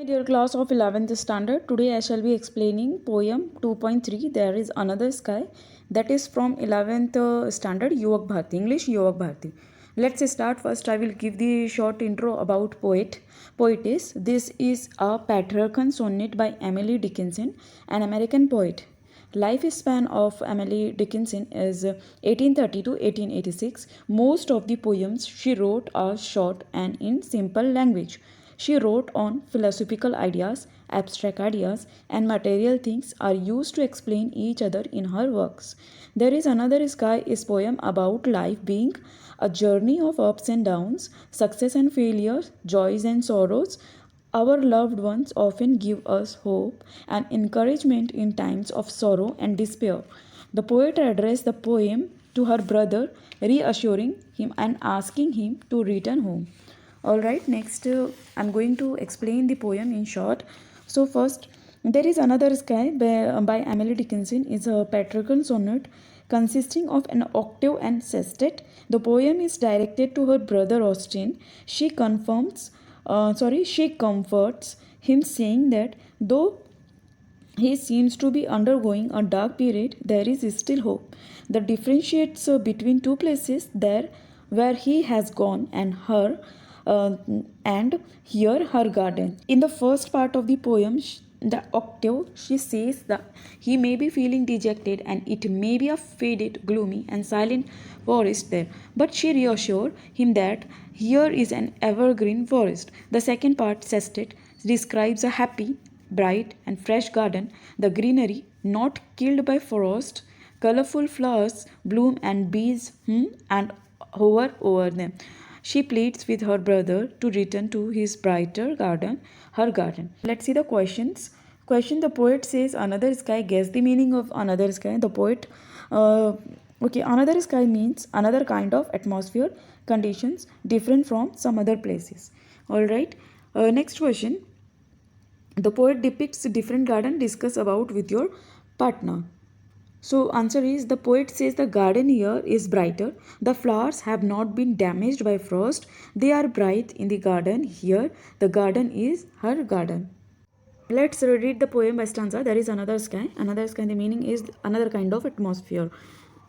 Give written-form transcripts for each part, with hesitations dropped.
Dear class of 11th standard, today I shall be explaining poem 2.3 There is Another Sky, that is from 11th standard Yuvak Bharti, English Yuvak Bharti. Let's start. First I will give the short intro about poetess. This is a patriarchal sonnet by Emily Dickinson, an American poet. Lifespan of Emily Dickinson is 1830 to 1886. Most of the poems she wrote are short and in simple language. She wrote on philosophical ideas, abstract ideas, and material things are used to explain each other in her works. There is Another Sky is poem about life being a journey of ups and downs, success and failures, joys and sorrows. Our loved ones often give us hope and encouragement in times of sorrow and despair. The poet addressed the poem to her brother, reassuring him and asking him to return home. Alright, next I'm going to explain the poem in short. So, first, There is Another Sky by Emily Dickinson is a patriarchal sonnet consisting of an octave and sestet. The poem is directed to her brother Austin. She comforts him, saying that though he seems to be undergoing a dark period, there is still hope. The differentiates between two places there where he has gone and here her garden. In the first part of the poem, the octave, she says that he may be feeling dejected and it may be a faded, gloomy, and silent forest there, but she reassured him that here is an evergreen forest. The second part, sestet, describes a happy, bright, and fresh garden, the greenery not killed by frost, colorful flowers bloom and bees and hover over them. She pleads with her brother to return to his brighter garden, her garden. Let's see the questions. Question: the poet says another sky. Guess the meaning of another sky. The poet, another sky means another kind of atmosphere, conditions different from some other places. All right. Next question. The poet depicts a different garden. Discuss about with your partner. So answer is, the poet says the garden here is brighter. The flowers have not been damaged by frost. They are bright in the garden here. The garden is her garden. Let's read the poem by stanza. There is another sky. Another sky, the meaning is another kind of atmosphere.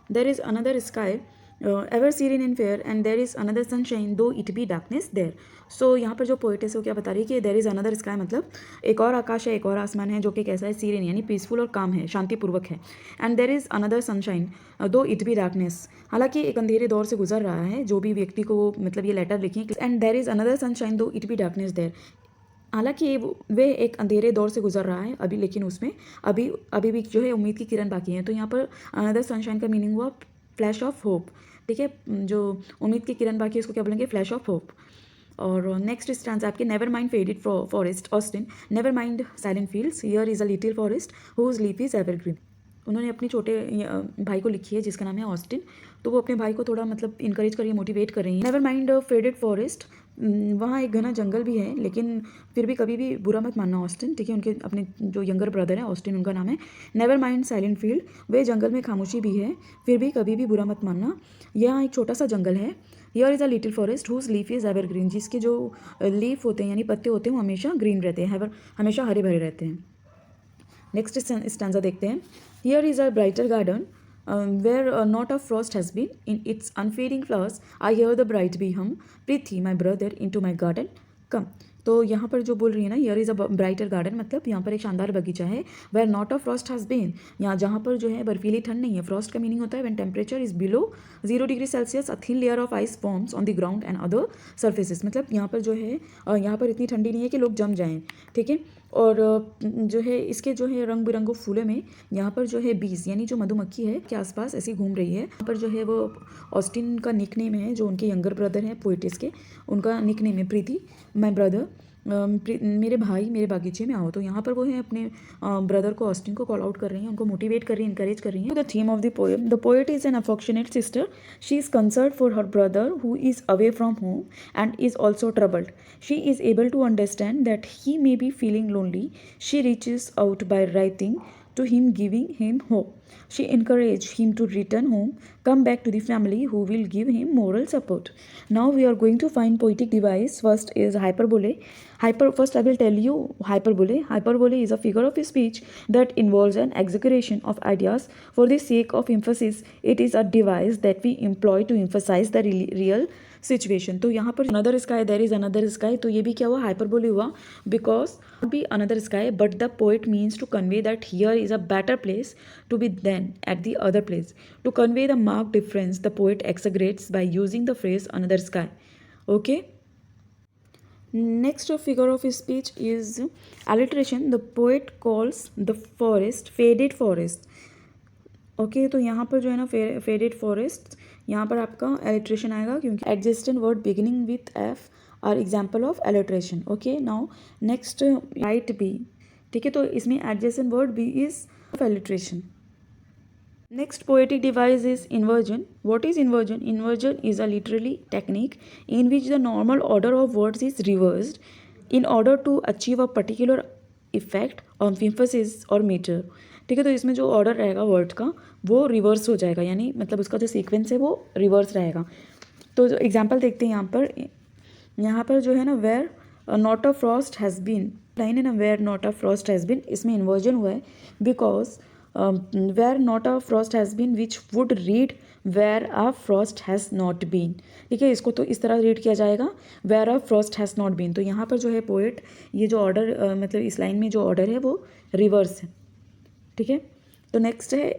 There is another sky, ever serene and fair, and there is another sunshine though it be darkness there. So यहाँ पर जो poetess है वो क्या बता रही है कि देर इज़ अनदर स्काई मतलब एक और आकाश है, एक और आसमान है जो कि कैसा है, सीरेन यानी पीसफुल और काम है, शांतिपूर्वक है. And there is another sunshine दो इट बी डार्कनेस, हालांकि एक अंधेरे दौर से गुजर रहा है जो भी व्यक्ति को मतलब ये लेटर लिखी. And there is another sunshine दो इट बी डार्कनेस देर, हालांकि वे एक अंधेरे दौर से गुजर रहा है अभी, लेकिन उसमें अभी भी जो है उम्मीद की किरण बाकी है. तो यहाँ पर अनदर सनशाइन का मीनिंग हुआ फ्लैश ऑफ होप. ठीक है, जो उम्मीद की किरण बाकी है उसको क्या बोलेंगे, फ्लैश ऑफ होप. और नेक्स्ट स्टैंड आपके never mind faded forest Austin, never mind silent fields, here is a little forest whose leaf is evergreen. उन्होंने अपने छोटे भाई को लिखी है जिसका नाम है ऑस्टिन. तो वो अपने भाई को थोड़ा मतलब इंकरेज कर रही है, मोटिवेट कर रही है. नेवर माइंड फेडेड फॉरेस्ट, वहाँ एक घना जंगल भी है लेकिन फिर भी कभी भी बुरा मत मानना ऑस्टिन. ठीक है, उनके अपने जो यंगर ब्रदर है ऑस्टिन उनका नाम है. नेवर माइंड साइलेंट फील्ड, वे जंगल में खामोशी भी है फिर भी कभी भी बुरा मत मानना. यहाँ एक छोटा सा जंगल है. Here is a little forest whose leaf is evergreen, जिसके जो लीफ होते हैं यानी पत्ते होते हैं वो हमेशा ग्रीन रहते हैं, हमेशा हरे भरे रहते हैं. नेक्स्ट स्टैंजा देखते हैं. Here is a brighter garden where not a frost has been. In its unfading flowers, I hear the bright bee hum. Prithi, my brother, into my garden come. तो यहाँ पर जो बोल रही है ना, here is a brighter garden, मतलब यहाँ पर एक शानदार बगीचा है. Where not a frost has been, यहाँ जहाँ पर जो है बर्फीली ठंड नहीं है. फ्रॉस्ट का मीनिंग होता है when temperature is below 0 degree Celsius, a thin layer of ice forms on the ground and other surfaces. मतलब यहाँ पर जो है यहाँ पर इतनी ठंडी नहीं है कि लोग जम जाएँ. ठीक है, और जो है इसके जो है रंग बिरंगों फूलों में यहाँ पर जो है बीज यानी जो मधुमक्खी है के आसपास ऐसी घूम रही है. यहाँ पर जो है वो ऑस्टिन का निक नेम है, जो उनके यंगर ब्रदर हैं पोएटिस के, उनका निक नेम है प्रीति, माय ब्रदर, मेरे भाई मेरे बागीचे में आओ. तो यहाँ पर वो है अपने ब्रदर को ऑस्टिन को कॉल आउट कर रही हैं, उनको मोटिवेट कर रही हैं, इंकरेज कर रही हैं. The theme of the poem, the poet is an affectionate sister. She is concern for her brother who is away from home and is also troubled. She is able to understand that he may be feeling lonely. She reaches out by writing to him, giving him hope. She encouraged him to return home, come back to the family who will give him moral support. Now we are going to find poetic device. First is hyperbole. First I will tell you hyperbole. Hyperbole is a figure of speech that involves an exaggeration of ideas for the sake of emphasis. It is a device that we employ to emphasize the real situation. तो यहाँ पर another sky, there is another sky, तो ये भी क्या हुआ, hyperbole हुआ, because be another sky but the poet means to convey that here is a better place to be than at the other place. To convey the mark difference the poet exaggerates by using the phrase another sky. Okay. Next figure of speech is alliteration. The poet calls the forest faded forest. Okay तो यहाँ पर जो है ना faded forest, यहाँ पर आपका alliteration आएगा क्योंकि adjacent word beginning with F R example of alliteration. Okay. Now next right B. ठीक है, तो इसमें adjacent word B is of alliteration. Next poetic device is inversion. What is inversion? Inversion is a literary technique in which the normal order of words is reversed in order to achieve a particular effect of emphasis or meter. ठीक है, तो इसमें जो order रहेगा word का वो reverse हो जाएगा, यानी मतलब उसका जो सीक्वेंस है वो रिवर्स रहेगा. तो जो एग्जाम्पल देखते हैं यहाँ पर जो है ना, where not a frost has been, line है ना, where not a frost has been, इसमें इन्वर्जन हुआ है because where not a frost has been which would read where a frost has not been. ठीक है, इसको तो इस तरह रीड किया जाएगा, where a frost has not been. तो यहाँ पर जो है पोएट ये जो ऑर्डर मतलब इस लाइन में जो ऑर्डर है वो रिवर्स है. ठीक है, तो नेक्स्ट है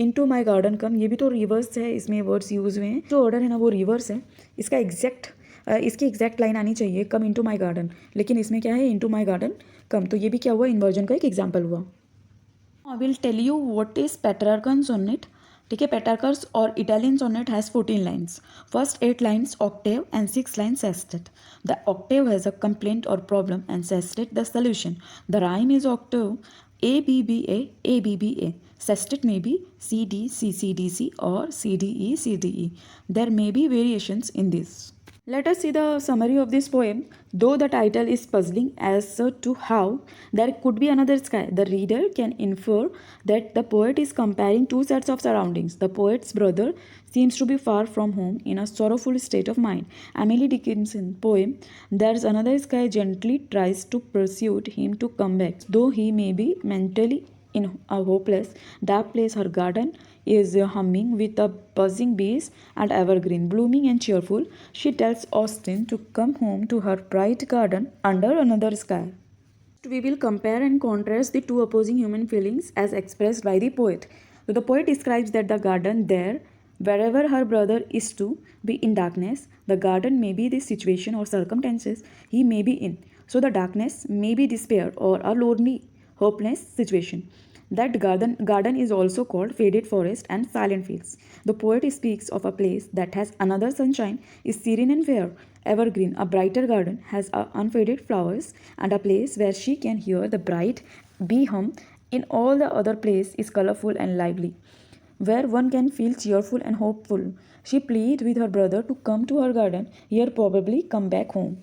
इनटू माई गार्डन कम. ये भी तो रिवर्स है, इसमें वर्ड्स यूज हुए हैं, जो ऑर्डर है ना वो रिवर्स है. इसकी एग्जैक्ट लाइन आनी चाहिए कम इनटू माई गार्डन, लेकिन इसमें क्या है इनटू माई गार्डन कम. तो ये भी क्या हुआ, इन्वर्जन का एक एग्जाम्पल हुआ. I will tell you what is Petrarchan sonnet. ठीक है, पेट्रार्कस और Italian sonnet has 14 lines. First 8 lines octave and 6 lines sestet. The octave has a complaint or problem and sestet the solution. The rhyme is octave ABBA ABBA. Sestet may be CD CCDC or CDE CDE. There may be variations in this. Let us see the summary of this poem. Though the title is puzzling as to how there could be another sky, the reader can infer that the poet is comparing two sets of surroundings. The poet's brother seems to be far from home in a sorrowful state of mind. Emily Dickinson poem, There's Another Sky, gently tries to persuade him to come back, though he may be mentally in a hopeless, dark place. Her garden is humming with the buzzing bees and evergreen, blooming and cheerful. She tells Austen to come home to her bright garden under another sky. We will compare and contrast the two opposing human feelings as expressed by the poet. So the poet describes that the garden there, wherever her brother is to be in darkness, the garden may be the situation or circumstances he may be in. So the darkness may be despair or a lonely, hopeless situation. That garden is also called faded forest and silent fields. The poet speaks of a place that has another sunshine, is serene and fair, evergreen. A brighter garden has unfaded flowers, and a place where she can hear the bright bee hum in all the other place is colorful and lively, where one can feel cheerful and hopeful. She pleads with her brother to come to her garden, here probably come back home.